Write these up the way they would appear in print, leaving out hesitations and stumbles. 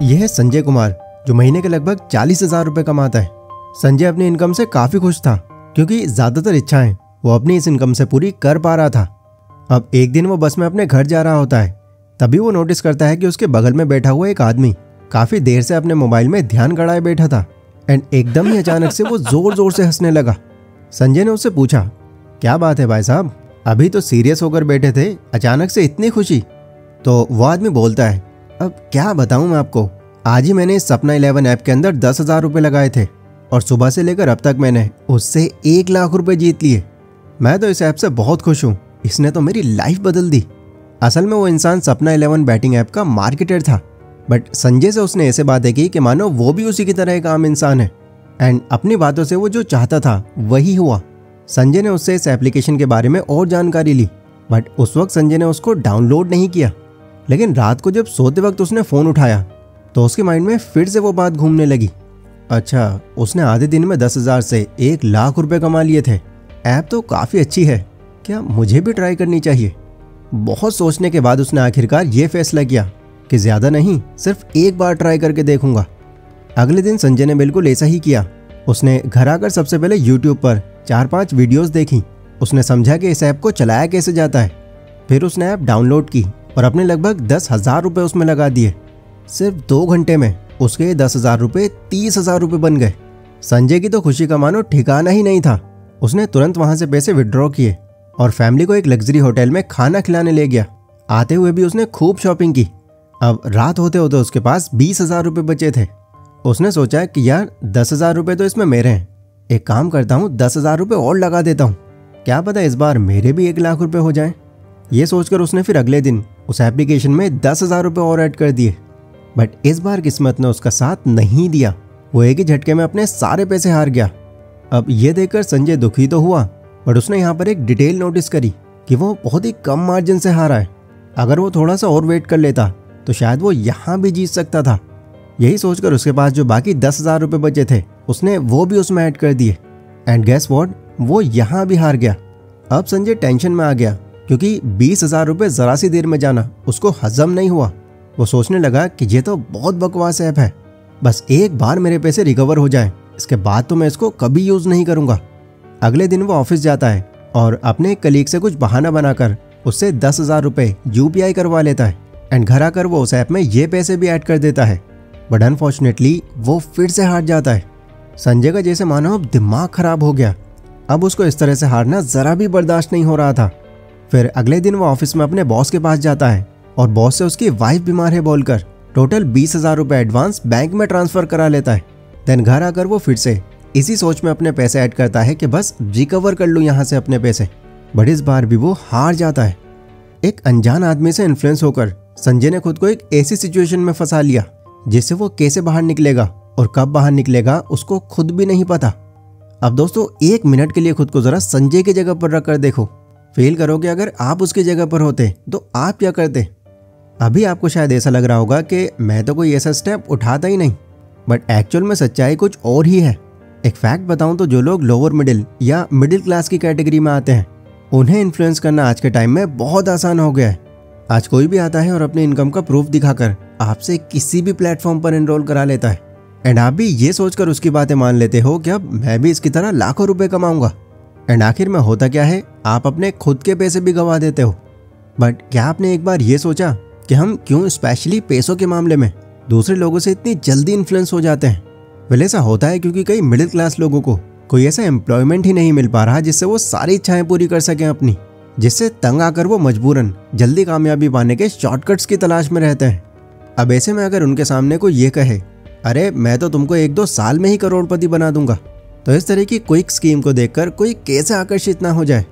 यह है संजय कुमार, जो महीने के लगभग 40,000 रुपए कमाता है। संजय अपनी इनकम से काफी खुश था, क्योंकि ज्यादातर इच्छाएं वो अपनी इस इनकम से पूरी कर पा रहा था। अब एक दिन वो बस में अपने घर जा रहा होता है, तभी वो नोटिस करता है कि उसके बगल में बैठा हुआ एक आदमी काफी देर से अपने मोबाइल में ध्यान गड़ाए बैठा था एंड एकदम ही अचानक से वो जोर जोर से हंसने लगा। संजय ने उससे पूछा, क्या बात है भाई साहब, अभी तो सीरियस होकर बैठे थे, अचानक से इतनी खुशी? तो वो आदमी बोलता है, अब क्या बताऊं मैं आपको, आज ही मैंने सपना 11 ऐप के अंदर 10,000 रुपए लगाए थे और सुबह से लेकर अब तक मैंने उससे 1 लाख रुपए जीत लिए। मैं तो इस ऐप से बहुत खुश हूँ, इसने तो मेरी लाइफ बदल दी। असल में वो इंसान सपना 11 बैटिंग ऐप का मार्केटर था, बट संजय से उसने ऐसे बातें की कि मानो वो भी उसी की तरह एक आम इंसान है एंड अपनी बातों से वो जो चाहता था वही हुआ। संजय ने उससे इस एप्लीकेशन के बारे में और जानकारी ली, बट उस वक्त संजय ने उसको डाउनलोड नहीं किया। लेकिन रात को जब सोते वक्त उसने फ़ोन उठाया तो उसके माइंड में फिर से वो बात घूमने लगी। अच्छा, उसने आधे दिन में 10,000 से 1 लाख रुपए कमा लिए थे। ऐप तो काफ़ी अच्छी है, क्या मुझे भी ट्राई करनी चाहिए? बहुत सोचने के बाद उसने आखिरकार ये फैसला किया कि ज़्यादा नहीं, सिर्फ एक बार ट्राई करके देखूंगा। अगले दिन संजय ने बिल्कुल ऐसा ही किया। उसने घर आकर सबसे पहले यूट्यूब पर 4-5 वीडियोस देखी। उसने समझा कि इस ऐप को चलाया कैसे जाता है। फिर उसने ऐप डाउनलोड की और अपने लगभग 10,000 रुपये उसमें लगा दिए। सिर्फ 2 घंटे में उसके 10,000 रुपये 30,000 रुपये बन गए। संजय की तो खुशी का मानो ठिकाना ही नहीं था। उसने तुरंत वहां से पैसे विड्रॉ किए और फैमिली को एक लग्जरी होटल में खाना खिलाने ले गया। आते हुए भी उसने खूब शॉपिंग की। अब रात होते होते उसके पास 20,000 रुपये बचे थे। उसने सोचा कि यार 10,000 रुपये तो इसमें मेरे हैं, एक काम करता हूँ 10,000 रुपये और लगा देता हूँ, क्या पता इस बार मेरे भी 1 लाख रुपये हो जाएं। ये सोचकर उसने फिर अगले दिन उस एप्लीकेशन में 10,000 रुपये और ऐड कर दिए। बट इस बार किस्मत ने उसका साथ नहीं दिया। वो एक ही झटके में अपने सारे पैसे हार गया। अब ये देखकर संजय दुखी तो हुआ, बट उसने यहाँ पर एक डिटेल नोटिस करी कि वो बहुत ही कम मार्जिन से हारा है। अगर वो थोड़ा सा और वेट कर लेता तो शायद वो यहाँ भी जीत सकता था। यही सोचकर उसके पास जो बाकी 10,000 रुपये बचे थे उसने वो भी उसमें ऐड कर दिए एंड गेस व्हाट, वो यहाँ भी हार गया। अब संजय टेंशन में आ गया, क्योंकि 20,000 रुपये जरा सी देर में जाना उसको हजम नहीं हुआ। वो सोचने लगा कि ये तो बहुत बकवास ऐप है, बस एक बार मेरे पैसे रिकवर हो जाए, इसके बाद तो मैं इसको कभी यूज़ नहीं करूँगा। अगले दिन वो ऑफिस जाता है और अपने एक कलीग से कुछ बहाना बनाकर उससे 10,000 रुपये UPI करवा लेता है एंड घर आकर वो उस ऐप में ये पैसे भी ऐड कर देता है। बट अनफॉर्चुनेटली वो फिर से हार जाता है। संजय का जैसे मानो अब दिमाग खराब हो गया। अब उसको इस तरह से हारना ज़रा भी बर्दाश्त नहीं हो रहा था। फिर अगले दिन वो ऑफिस में अपने बॉस के पास जाता है और बॉस से उसकी वाइफ बीमार है बोलकर टोटल 20,000 रुपये एडवांस बैंक में ट्रांसफ़र करा लेता है। देन घर आकर वो फिर से इसी सोच में अपने पैसे ऐड करता है कि बस रिकवर कर लूँ यहाँ से अपने पैसे। बट इस बार भी वो हार जाता है। एक अनजान आदमी से इन्फ्लुएंस होकर संजय ने खुद को एक ऐसी सिचुएशन में फंसा लिया जिससे वो कैसे बाहर निकलेगा और कब बाहर निकलेगा उसको खुद भी नहीं पता। अब दोस्तों 1 मिनट के लिए खुद को जरा संजय की जगह पर रखकर देखो। फील करो कि अगर आप उसकी जगह पर होते तो आप क्या करते। अभी आपको शायद ऐसा लग रहा होगा कि मैं तो कोई ऐसा स्टेप उठाता ही नहीं, बट एक्चुअल में सच्चाई कुछ और ही है। एक फैक्ट बताऊं तो जो लोग लोअर मिडिल या मिडिल क्लास की कैटेगरी में आते हैं उन्हें इन्फ्लुएंस करना आज के टाइम में बहुत आसान हो गया है। आज कोई भी आता है और अपनी इनकम का प्रूफ दिखाकर आपसे किसी भी प्लेटफॉर्म पर एनरोल करा लेता है एंड आप भी ये सोचकर उसकी बातें मान लेते हो कि अब मैं भी इसकी तरह लाखों रुपए कमाऊंगा। एंड आखिर में होता क्या है, आप अपने खुद के पैसे भी गंवा देते हो। बट क्या आपने एक बार ये सोचा कि हम क्यों स्पेशली पैसों के मामले में दूसरे लोगों से इतनी जल्दी इन्फ्लुएंस हो जाते हैं? वेल ऐसा होता है क्योंकि कई मिडिल क्लास लोगों को कोई ऐसा एम्प्लॉयमेंट ही नहीं मिल पा रहा जिससे वो सारी इच्छाएं पूरी कर सकें अपनी, जिससे तंग आकर वो मजबूरन जल्दी कामयाबी पाने के शॉर्टकट्स की तलाश में रहते हैं। अब ऐसे में अगर उनके सामने कोई ये कहे, अरे मैं तो तुमको 1-2 साल में ही करोड़पति बना दूंगा, तो इस तरह की क्विक स्कीम को देखकर कोई कैसे आकर्षित ना हो जाए।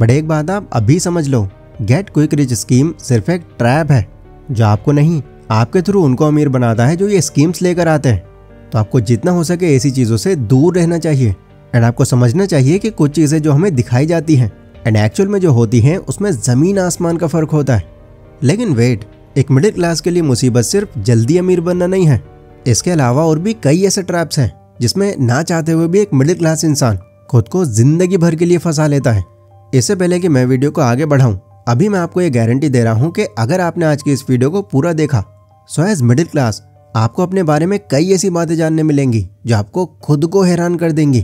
बट एक बात आप अभी समझ लो, गेट क्विक रिच स्कीम सिर्फ एक ट्रैप है जो आपको नहीं, आपके थ्रू उनको अमीर बनाता है जो ये स्कीम्स लेकर आते हैं। तो आपको जितना हो सके ऐसी चीज़ों से दूर रहना चाहिए एंड आपको समझना चाहिए कि कुछ चीज़ें जो हमें दिखाई जाती हैं एंड एक्चुअल में जो होती हैं उसमें ज़मीन आसमान का फ़र्क होता है। लेकिन वेट, एक मिडिल क्लास के लिए मुसीबत सिर्फ जल्दी अमीर बनना नहीं है। इसके अलावा और भी कई ऐसे ट्रैप्स हैं जिसमें ना चाहते हुए भी एक मिडिल क्लास इंसान खुद को जिंदगी भर के लिए फंसा लेता है। इससे पहले कि मैं वीडियो को आगे बढ़ाऊं, अभी मैं आपको ये गारंटी दे रहा हूं कि अगर आपने आज की इस वीडियो को पूरा देखा, सो एज मिडिल क्लास आपको अपने बारे में कई ऐसी बातें जानने मिलेंगी जो आपको खुद को हैरान कर देंगी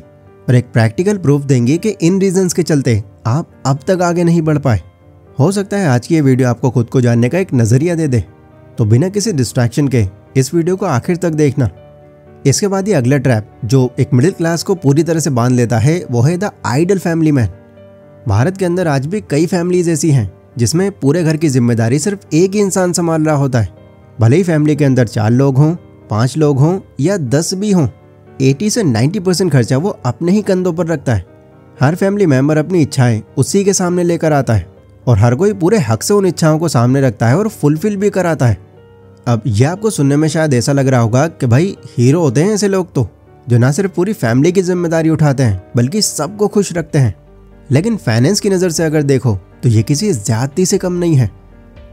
और एक प्रैक्टिकल प्रूफ देंगी कि इन रीजंस के चलते आप अब तक आगे नहीं बढ़ पाए। हो सकता है आज की ये वीडियो आपको खुद को जानने का एक नजरिया दे दे, तो बिना किसी डिस्ट्रैक्शन के इस वीडियो को आखिर तक देखना। इसके बाद ये अगला ट्रैप जो एक मिडिल क्लास को पूरी तरह से बांध लेता है वो है the ideal family man. Bharat के अंदर आज भी कई फैमिलीज ऐसी हैं जिसमें पूरे घर की जिम्मेदारी सिर्फ एक ही इंसान संभाल रहा होता है। भले ही फैमिली के अंदर 4 लोग हों, 5 लोग हों या 10 भी हों, 80 से 90% खर्चा वो अपने ही कंधों पर रखता है। हर फैमिली मेंबर अपनी इच्छाएं उसी के सामने लेकर आता है और हर कोई पूरे हक से उन इच्छाओं को सामने रखता है और फुलफिल भी कराता है। अब यह आपको सुनने में शायद ऐसा लग रहा होगा कि भाई हीरो होते हैं ऐसे लोग तो जो ना सिर्फ पूरी फैमिली की जिम्मेदारी उठाते हैं बल्कि सबको खुश रखते हैं। लेकिन फाइनेंस की नज़र से अगर देखो तो ये किसी ज्यादती से कम नहीं है।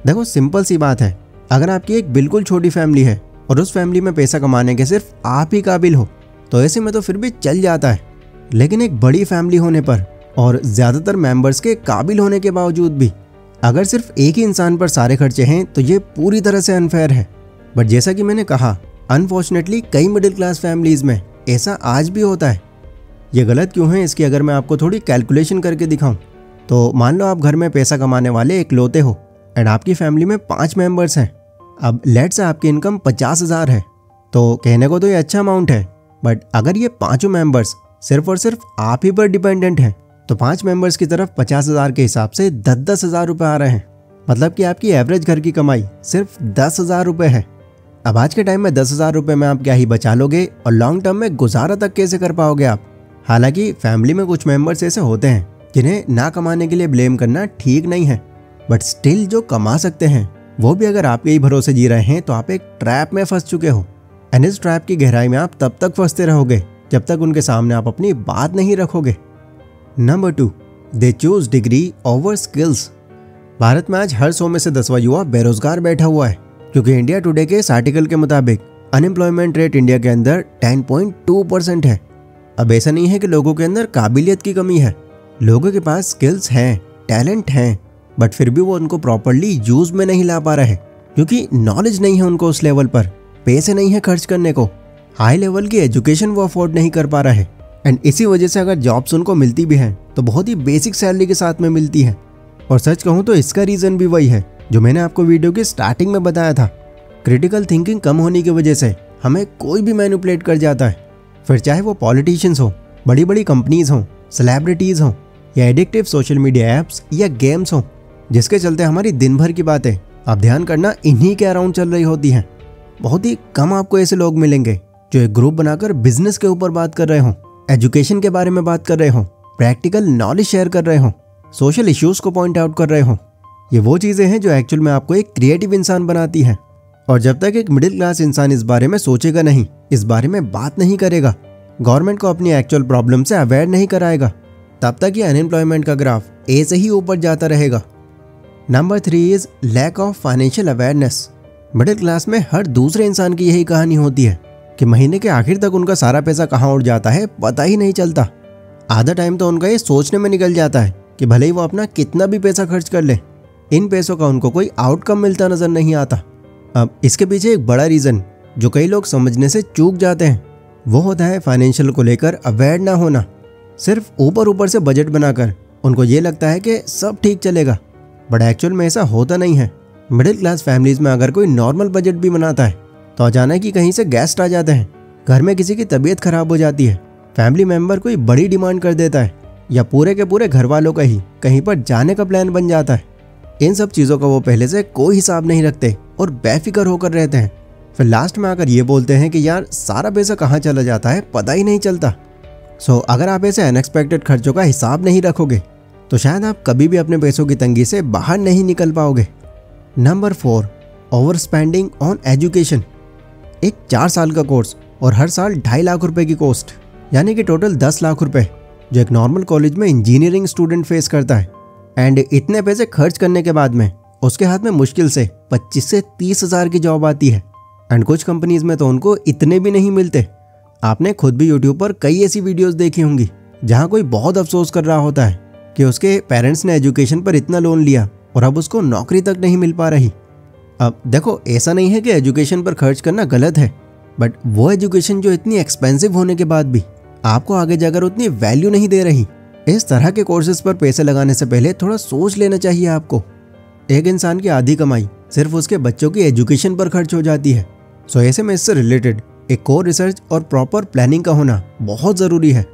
देखो सिंपल सी बात है, अगर आपकी एक बिल्कुल छोटी फैमिली है और उस फैमिली में पैसा कमाने के सिर्फ आप ही काबिल हो तो ऐसे में तो फिर भी चल जाता है। लेकिन एक बड़ी फैमिली होने पर और ज़्यादातर मेंबर्स के काबिल होने के बावजूद भी अगर सिर्फ एक ही इंसान पर सारे खर्चे हैं तो ये पूरी तरह से अनफेयर है। बट जैसा कि मैंने कहा, अनफॉर्चुनेटली कई मिडिल क्लास फैमिलीज़ में ऐसा आज भी होता है। ये गलत क्यों है इसकी अगर मैं आपको थोड़ी कैलकुलेशन करके दिखाऊं तो मान लो आप घर में पैसा कमाने वाले इकलौते हो एंड आपकी फैमिली में 5 मेंबर्स हैं। अब लेट्स से आपकी इनकम 50,000 है, तो कहने को तो ये अच्छा अमाउंट है, बट अगर ये 5 मेंबर्स सिर्फ और सिर्फ आप ही पर डिपेंडेंट हैं तो 5 मेंबर्स की तरफ 50,000 के हिसाब से 10,000 रुपये आ रहे हैं। मतलब कि आपकी एवरेज घर की कमाई सिर्फ 10,000 रुपये है। अब आज के टाइम में 10,000 रुपये में आप क्या ही बचा लोगे और लॉन्ग टर्म में गुजारा तक कैसे कर पाओगे आप। हालांकि फैमिली में कुछ मेंबर्स ऐसे होते हैं जिन्हें ना कमाने के लिए ब्लेम करना ठीक नहीं है, बट स्टिल जो कमा सकते हैं वो भी अगर आपके ही भरोसे जी रहे हैं तो आप एक ट्रैप में फंस चुके हो। एंड इस ट्रैप की गहराई में आप तब तक फंसते रहोगे जब तक उनके सामने आप अपनी बात नहीं रखोगे। Number 2, they choose degree over skills. Bharat में आज हर 100 में से 10वां युवा बेरोजगार बैठा हुआ है, क्योंकि इंडिया टुडे के इस आर्टिकल के मुताबिक अनएम्प्लॉयमेंट रेट इंडिया के अंदर 10.2% है। अब ऐसा नहीं है कि लोगों के अंदर काबिलियत की कमी है, लोगों के पास स्किल्स हैं, टैलेंट हैं, बट फिर भी वो उनको प्रॉपरली यूज में नहीं ला पा रहे क्योंकि नॉलेज नहीं है उनको उस लेवल पर, पैसे नहीं है खर्च करने को, हाई लेवल की एजुकेशन वो अफोर्ड नहीं कर पा रहे। एंड इसी वजह से अगर जॉब्स उनको मिलती भी हैं तो बहुत ही बेसिक सैलरी के साथ में मिलती है। और सच कहूँ तो इसका रीज़न भी वही है जो मैंने आपको वीडियो की स्टार्टिंग में बताया था। क्रिटिकल थिंकिंग कम होने की वजह से हमें कोई भी मैनिपुलेट कर जाता है, फिर चाहे वो पॉलिटिशियंस हो, बड़ी बड़ी कंपनीज हों, सेलिब्रिटीज़ हों या एडिक्टिव सोशल मीडिया ऐप्स या गेम्स हों, जिसके चलते हमारी दिन भर की बातें आप ध्यान करना इन्हीं के अराउंड चल रही होती हैं। बहुत ही कम आपको ऐसे लोग मिलेंगे जो एक ग्रुप बनाकर बिजनेस के ऊपर बात कर रहे हों, एजुकेशन के बारे में बात कर रहे हों, प्रैक्टिकल नॉलेज शेयर कर रहे हों, सोशल इश्यूज को पॉइंट आउट कर रहे हों। ये वो चीज़ें हैं जो एक्चुअल में आपको एक क्रिएटिव इंसान बनाती हैं। और जब तक एक मिडिल क्लास इंसान इस बारे में सोचेगा नहीं, इस बारे में बात नहीं करेगा, गवर्नमेंट को अपनी एक्चुअल प्रॉब्लम से अवेयर नहीं कराएगा, तब तक ये अनएम्प्लॉयमेंट का ग्राफ ऐसे ही ऊपर जाता रहेगा। Number 3 is lack of financial awareness. Middle class में हर दूसरे इंसान की यही कहानी होती है कि महीने के आखिर तक उनका सारा पैसा कहाँ उड़ जाता है पता ही नहीं चलता। आधा टाइम तो उनका ये सोचने में निकल जाता है कि भले ही वो अपना कितना भी पैसा खर्च कर ले, इन पैसों का उनको कोई आउटकम मिलता नजर नहीं आता। अब इसके पीछे एक बड़ा रीज़न जो कई लोग समझने से चूक जाते हैं वो होता है फाइनेंशियल को लेकर अवेयर ना होना। सिर्फ ऊपर ऊपर से बजट बनाकर उनको ये लगता है कि सब ठीक चलेगा, बट एक्चुअल में ऐसा होता नहीं है। मिडिल क्लास फैमिलीज में अगर कोई नॉर्मल बजट भी बनाता है तो अचानक ही कहीं से गेस्ट आ जाते हैं, घर में किसी की तबीयत खराब हो जाती है, फैमिली मेंबर कोई बड़ी डिमांड कर देता है या पूरे के पूरे घर वालों का ही कहीं पर जाने का प्लान बन जाता है। इन सब चीज़ों का वो पहले से कोई हिसाब नहीं रखते और बेफिक्र होकर रहते हैं। फिर लास्ट में आकर ये बोलते हैं कि यार सारा पैसा कहाँ चला जाता है पता ही नहीं चलता। अगर आप ऐसे अनएक्सपेक्टेड खर्चों का हिसाब नहीं रखोगे तो शायद आप कभी भी अपने पैसों की तंगी से बाहर नहीं निकल पाओगे। Number 4, over spending on education. एक 4 साल का कोर्स और हर साल 2.5 लाख रुपए की कॉस्ट, यानी कि टोटल 10 लाख रुपए जो एक नॉर्मल कॉलेज में इंजीनियरिंग स्टूडेंट फेस करता है। एंड इतने पैसे खर्च करने के बाद में उसके हाथ में मुश्किल से 25 से 30 हज़ार की जॉब आती है। एंड कुछ कंपनीज में तो उनको इतने भी नहीं मिलते। आपने खुद भी यूट्यूब पर कई ऐसी वीडियोस देखी होंगी जहां कोई बहुत अफसोस कर रहा होता है कि उसके पेरेंट्स ने एजुकेशन पर इतना लोन लिया और अब उसको नौकरी तक नहीं मिल पा रही। अब देखो, ऐसा नहीं है कि एजुकेशन पर खर्च करना गलत है, बट वो एजुकेशन जो इतनी एक्सपेंसिव होने के बाद भी आपको आगे जाकर उतनी वैल्यू नहीं दे रही, इस तरह के कोर्सेज पर पैसे लगाने से पहले थोड़ा सोच लेना चाहिए आपको। एक इंसान की आधी कमाई सिर्फ उसके बच्चों की एजुकेशन पर खर्च हो जाती है। सो ऐसे में इससे रिलेटेड एक कोर रिसर्च और प्रॉपर प्लानिंग का होना बहुत ज़रूरी है।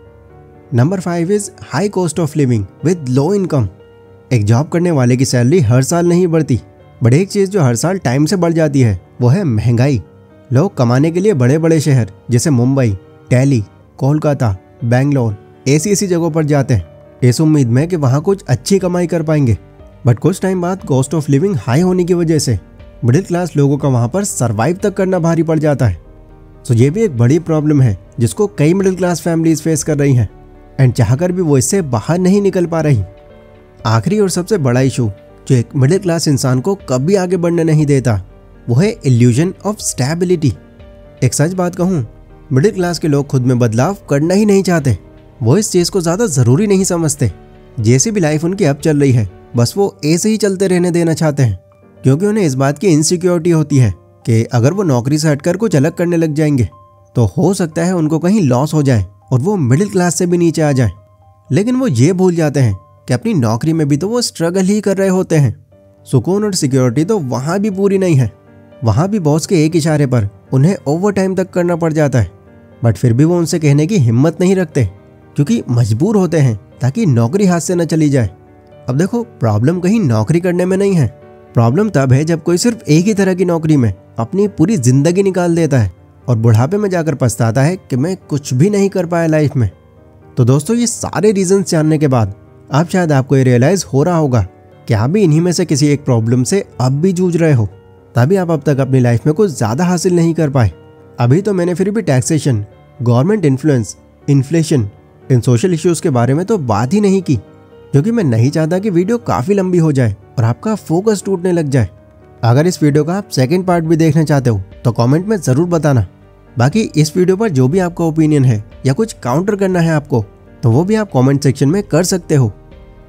Number 5 is high cost of living with low income. एक जॉब करने वाले की सैलरी हर साल नहीं बढ़ती, बट एक चीज़ जो हर साल टाइम से बढ़ जाती है वो है महंगाई। लोग कमाने के लिए बड़े बड़े शहर जैसे मुंबई, दिल्ली, कोलकाता, बेंगलोर ऐसी जगहों पर जाते हैं इस उम्मीद में कि वहाँ कुछ अच्छी कमाई कर पाएंगे, बट कुछ टाइम बाद कॉस्ट ऑफ लिविंग हाई होने की वजह से मिडिल क्लास लोगों का वहाँ पर सर्वाइव तक करना भारी पड़ जाता है। सो ये भी एक बड़ी प्रॉब्लम है जिसको कई मिडिल क्लास फैमिलीज फेस कर रही हैं एंड चाहकर भी वो इससे बाहर नहीं निकल पा रही। आखिरी और सबसे बड़ा इशू जो एक मिडिल क्लास इंसान को कभी आगे बढ़ने नहीं देता वो है इल्यूजन ऑफ स्टेबिलिटी। एक सच बात कहूँ, मिडिल क्लास के लोग खुद में बदलाव करना ही नहीं चाहते। वो इस चीज़ को ज़्यादा ज़रूरी नहीं समझते। जैसी भी लाइफ उनकी अब चल रही है बस वो ऐसे ही चलते रहने देना चाहते हैं, क्योंकि उन्हें इस बात की इनसिक्योरिटी होती है कि अगर वो नौकरी से हटकर कुछ अलग करने लग जाएंगे तो हो सकता है उनको कहीं लॉस हो जाए और वो मिडिल क्लास से भी नीचे आ जाए। लेकिन वो ये भूल जाते हैं कि अपनी नौकरी में भी तो वो स्ट्रगल ही कर रहे होते हैं। सुकून और सिक्योरिटी तो वहाँ भी पूरी नहीं है। वहाँ भी बॉस के एक इशारे पर उन्हें ओवर टाइम तक करना पड़ जाता है, बट फिर भी वो उनसे कहने की हिम्मत नहीं रखते क्योंकि मजबूर होते हैं ताकि नौकरी हाथ से न चली जाए। अब देखो, प्रॉब्लम कहीं नौकरी करने में नहीं है, प्रॉब्लम तब है जब कोई सिर्फ एक ही तरह की नौकरी में अपनी पूरी जिंदगी निकाल देता है और बुढ़ापे में जाकर पछताता है कि मैं कुछ भी नहीं कर पाया लाइफ में। तो दोस्तों, ये सारे रीजंस जानने के बाद अब शायद आपको ये रियलाइज हो रहा होगा कि आप भी इन्हीं में से किसी एक प्रॉब्लम से अब भी जूझ रहे हो, तभी आप अब तक अपनी लाइफ में कुछ ज़्यादा हासिल नहीं कर पाए। अभी तो मैंने फिर भी टैक्सेशन, गवर्नमेंट इन्फ्लुएंस, इन्फ्लेशन, इन सोशल इश्यूज़ के बारे में तो बात ही नहीं की, क्योंकि मैं नहीं चाहता कि वीडियो काफ़ी लंबी हो जाए और आपका फोकस टूटने लग जाए। अगर इस वीडियो का आप सेकंड पार्ट भी देखना चाहते हो तो कमेंट में ज़रूर बताना। बाकी इस वीडियो पर जो भी आपका ओपिनियन है या कुछ काउंटर करना है आपको, तो वो भी आप कमेंट सेक्शन में कर सकते हो।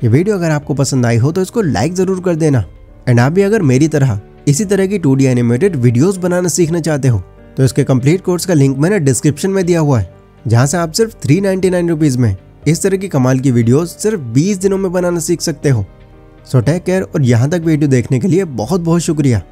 ये वीडियो अगर आपको पसंद आई हो तो इसको लाइक ज़रूर कर देना। एंड आप भी अगर मेरी तरह इसी तरह की 2D एनिमेटेड वीडियोज़ बनाना सीखना चाहते हो तो इसके कंप्लीट कोर्स का लिंक मैंने डिस्क्रिप्शन में दिया हुआ है, जहाँ से आप सिर्फ 399 रुपीज़ में इस तरह की कमाल की वीडियोस सिर्फ 20 दिनों में बनाना सीख सकते हो। सो टेक केयर, और यहाँ तक वीडियो देखने के लिए बहुत बहुत शुक्रिया।